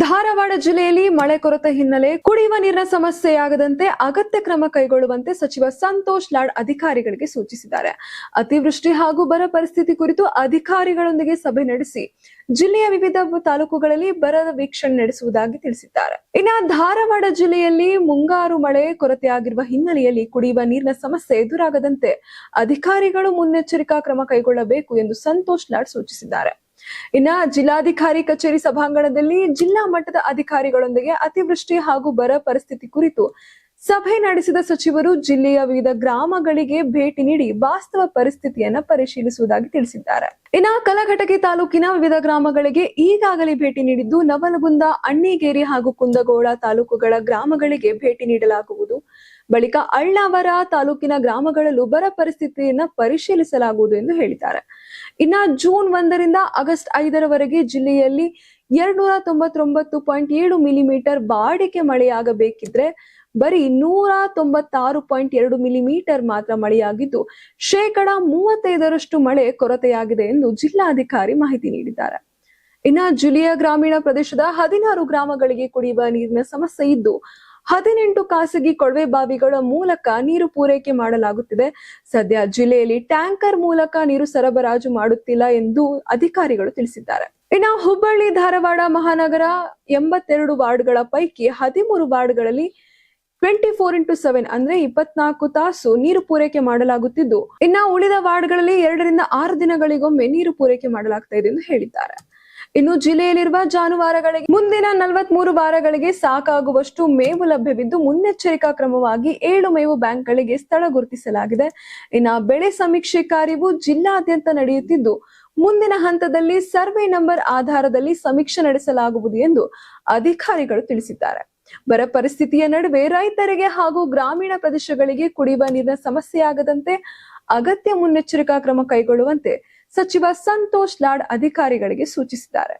ಧಾರವಾಡ ಜಿಲ್ಲೆಯಲ್ಲಿ ಮಳೆ ಕೊರತೆ ಹಿನ್ನೆಲೆ ಕುಡಿಯುವ ನೀರಿನ ಸಮಸ್ಯೆಯಾಗದಂತೆ ಅಗತ್ಯ ಕ್ರಮ ಕೈಗೊಳ್ಳುವಂತೆ ಸಚಿವ ಸಂತೋಷ್ ಲಾಡ್ ಅಧಿಕಾರಿಗಳಿಗೆ ಸೂಚಿಸಿದ್ದಾರೆ. ಅತಿವೃಷ್ಟಿ ಹಾಗೂ ಬರ ಪರಿಸ್ಥಿತಿ ಕುರಿತು ಅಧಿಕಾರಿಗಳೊಂದಿಗೆ ಸಭೆ ನಡೆಸಿ ಜಿಲ್ಲೆಯ ವಿವಿಧ ತಾಲೂಕುಗಳಲ್ಲಿ ಬರದ ವೀಕ್ಷಣೆ ನಡೆಸುವುದಾಗಿ ತಿಳಿಸಿದ್ದಾರೆ. ಇನ್ನು ಧಾರವಾಡ ಜಿಲ್ಲೆಯಲ್ಲಿ ಮುಂಗಾರು ಮಳೆ ಕೊರತೆಯಾಗಿರುವ ಹಿನ್ನೆಲೆಯಲ್ಲಿ ಕುಡಿಯುವ ನೀರಿನ ಸಮಸ್ಯೆ ಎದುರಾಗದಂತೆ ಅಧಿಕಾರಿಗಳು ಮುನ್ನೆಚ್ಚರಿಕಾ ಕ್ರಮ ಕೈಗೊಳ್ಳಬೇಕು ಎಂದು ಸಂತೋಷ್ ಲಾಡ್ ಸೂಚಿಸಿದ್ದಾರೆ. ಇನ್ನ ಜಿಲ್ಲಾಧಿಕಾರಿ ಕಚೇರಿ ಸಭಾಂಗಣದಲ್ಲಿ ಜಿಲ್ಲಾ ಮಟ್ಟದ ಅಧಿಕಾರಿಗಳೊಂದಿಗೆ ಅತಿವೃಷ್ಟಿ ಹಾಗೂ ಬರ ಪರಿಸ್ಥಿತಿ ಕುರಿತು ಸಭೆ ನಡೆಸಿದ ಸಚಿವರು ಜಿಲ್ಲೆಯ ವಿವಿಧ ಗ್ರಾಮಗಳಿಗೆ ಭೇಟಿ ನೀಡಿ ವಾಸ್ತವ ಪರಿಸ್ಥಿತಿಯನ್ನ ಪರಿಶೀಲಿಸುವುದಾಗಿ ತಿಳಿಸಿದ್ದಾರೆ. ಇನ್ನ ಕಲಘಟಕಿ ತಾಲೂಕಿನ ವಿವಿಧ ಗ್ರಾಮಗಳಿಗೆ ಈಗಾಗಲೇ ಭೇಟಿ ನೀಡಿದ್ದು, ನವಲಗುಂದ, ಅಣ್ಣಿಗೇರಿ ಹಾಗೂ ಕುಂದಗೋಳ ತಾಲೂಕುಗಳ ಗ್ರಾಮಗಳಿಗೆ ಭೇಟಿ ನೀಡಲಾಗುವುದು. ಬಳಿಕ ಅಳ್ನಾವರ ತಾಲೂಕಿನ ಗ್ರಾಮಗಳಲ್ಲೂ ಬರ ಪರಿಸ್ಥಿತಿಯನ್ನ ಪರಿಶೀಲಿಸಲಾಗುವುದು ಎಂದು ಹೇಳಿದ್ದಾರೆ. ಇನ್ನ ಜೂನ್ 1ರಿಂದ ಆಗಸ್ಟ್ 5ರವರೆಗೆ ಜಿಲ್ಲೆಯಲ್ಲಿ 299.7 ಮಿಲಿಮೀಟರ್ ಬಾಡಿಗೆ ಮಳೆಯಾಗಬೇಕಿದ್ರೆ ಬರೀ 196.2 ಮಿಲಿಮೀಟರ್ ಮಾತ್ರ ಮಳೆಯಾಗಿದ್ದು, 35% ಮಳೆ ಕೊರತೆಯಾಗಿದೆ ಎಂದು ಜಿಲ್ಲಾಧಿಕಾರಿ ಮಾಹಿತಿ ನೀಡಿದ್ದಾರೆ. ಇನ್ನ ಜಿಲ್ಲೆಯ ಗ್ರಾಮೀಣ ಪ್ರದೇಶದ 16 ಗ್ರಾಮಗಳಿಗೆ ಕುಡಿಯುವ ನೀರಿನ ಸಮಸ್ಯೆ ಇದ್ದು, 18 ಖಾಸಗಿ ಕೊಳವೆ ಬಾವಿಗಳ ಮೂಲಕ ನೀರು ಪೂರೈಕೆ ಮಾಡಲಾಗುತ್ತಿದೆ. ಸದ್ಯ ಜಿಲ್ಲೆಯಲ್ಲಿ ಟ್ಯಾಂಕರ್ ಮೂಲಕ ನೀರು ಸರಬರಾಜು ಮಾಡುತ್ತಿಲ್ಲ ಎಂದು ಅಧಿಕಾರಿಗಳು ತಿಳಿಸಿದ್ದಾರೆ. ಇನ್ನು ಹುಬ್ಬಳ್ಳಿ ಧಾರವಾಡ ಮಹಾನಗರ 82 ವಾರ್ಡ್ಗಳ ಪೈಕಿ 13 ವಾರ್ಡ್ಗಳಲ್ಲಿ 24x7 ಅಂದ್ರೆ 24 ತಾಸು ನೀರು ಪೂರೈಕೆ ಮಾಡಲಾಗುತ್ತಿದ್ದು, ಇನ್ನು ಉಳಿದ ವಾರ್ಡ್ಗಳಲ್ಲಿ 2 ರಿಂದ 6 ದಿನಗಳಿಗೊಮ್ಮೆ ನೀರು ಪೂರೈಕೆ ಮಾಡಲಾಗ್ತಾ ಇದೆ ಎಂದು ಹೇಳಿದ್ದಾರೆ. ಇನ್ನು ಜಿಲ್ಲೆಯಲ್ಲಿರುವ ಜಾನುವಾರುಗಳಿಗೆ ಮುಂದಿನ 43 ವಾರಗಳಿಗೆ ಸಾಕಾಗುವಷ್ಟು ಮೇವು ಲಭ್ಯವಿದ್ದು, ಮುನ್ನೆಚ್ಚರಿಕಾ ಕ್ರಮವಾಗಿ 7 ಮೇವು ಬ್ಯಾಂಕ್ಗಳಿಗೆ ಸ್ಥಳ ಗುರುತಿಸಲಾಗಿದೆ. ಇನ್ನು ಬೆಳೆ ಸಮೀಕ್ಷೆ ಕಾರ್ಯವು ಜಿಲ್ಲಾದ್ಯಂತ ನಡೆಯುತ್ತಿದ್ದು, ಮುಂದಿನ ಹಂತದಲ್ಲಿ ಸರ್ವೆ ನಂಬರ್ ಆಧಾರದಲ್ಲಿ ಸಮೀಕ್ಷೆ ನಡೆಸಲಾಗುವುದು ಎಂದು ಅಧಿಕಾರಿಗಳು ತಿಳಿಸಿದ್ದಾರೆ. ಬರ ಪರಿಸ್ಥಿತಿಯ ನಡುವೆ ರೈತರಿಗೆ ಹಾಗೂ ಗ್ರಾಮೀಣ ಪ್ರದೇಶಗಳಿಗೆ ಕುಡಿಯುವ ನೀರಿನ ಸಮಸ್ಯೆಯಾಗದಂತೆ ಅಗತ್ಯ ಮುನ್ನೆಚ್ಚರಿಕಾ ಕ್ರಮ ಕೈಗೊಳ್ಳುವಂತೆ ಸಚಿವ ಸಂತೋಷ್ ಲಾಡ್ ಅಧಿಕಾರಿಗಳಿಗೆ ಸೂಚಿಸಿದ್ದಾರೆ.